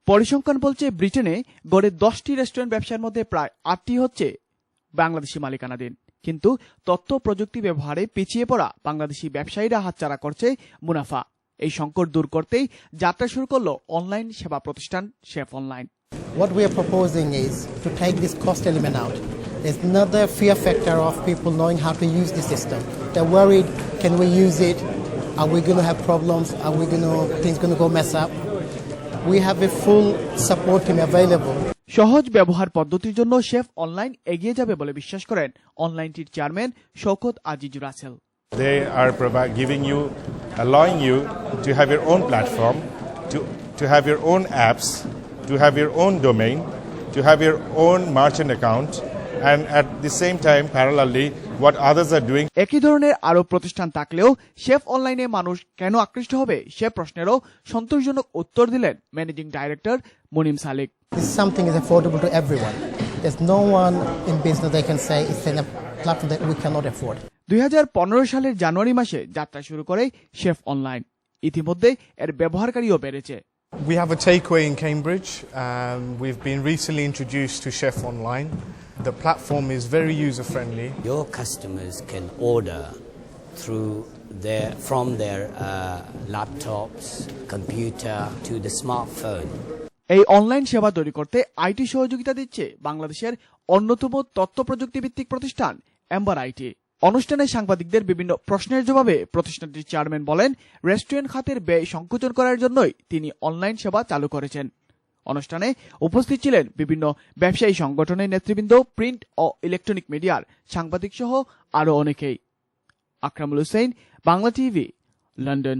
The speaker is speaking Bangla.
পরিসংখ্যান বলছে ব্রিটেনে গড়ে 10টি রেস্টুরেন্ট ব্যবসার মধ্যে প্রায় 8টি হচ্ছে বাংলাদেশি মালিকানাধীন। কিন্তু তথ্য প্রযুক্তি ব্যবহারে পিছিয়ে পড়া বাংলাদেশি ব্যবসায়ীরা হাতছাড়া করছে মুনাফা। এই সংকট দূর করতেই যাত্রা শুরু করলো অনলাইন সেবা প্রতিষ্ঠান chef online. What we are proposing is to take this cost element out. There's another fear factor of people knowing how to use the system. They're worried, can we use it? Are we going to have problems? Are we going to, things going to go mess up? We have a full support team available. সহজ ব্যবহার পদ্ধতির জন্য শেফ অনলাইন এগিয়ে যাবে বলে বিশ্বাস করেন অনলাইনটির chairman Shawkat Azizur Rasel. They are allowing you to have your own platform, to have your own apps, to have your own domain, to have your own merchant account, and at the same time, parallelly, what others are doing. একই ধরনের আরো প্রতিষ্ঠান থাকলেও শেফ অনলাইনে মানুষ কেন আকৃষ্ট হবে সে প্রশ্নেরও সন্তোষজনক উত্তর দিলেন managing director Munim Salik. This something is affordable to everyone. There's no one in business that can say it's a platform that we cannot afford. 2015 সালের জানুয়ারি মাসে যাত্রা শুরু করে শেফ অনলাইন। ইতিমধ্যে এর ব্যবহারকারীও বেড়েছে। We have a takeaway in Cambridge. We've been recently introduced to Chef Online. The platform is very user-friendly. Your customers can order from their laptops, computer to the smartphone. এই অনলাইন সেবা তৈরি করতে আইটি সহযোগিতা দিচ্ছে বাংলাদেশের অন্যতম তথ্য প্রযুক্তি ভিত্তিক প্রতিষ্ঠান এম্বার আইটি। অনুষ্ঠানে সাংবাদিকদের বিভিন্ন প্রশ্নের জবাবে প্রতিষ্ঠানটির চেয়ারম্যান বলেন, রেস্টুরেন্ট খাতের ব্যয় সংকোচন করার জন্যই তিনি অনলাইন সেবা চালু করেছেন। অনুষ্ঠানে উপস্থিত ছিলেন বিভিন্ন ব্যবসায়ী সংগঠনের নেতৃবৃন্দ, প্রিন্ট ও ইলেকট্রনিক মিডিয়ার সাংবাদিক সহ আরো অনেকেই। Akramul Hossain, Bangla TV, London.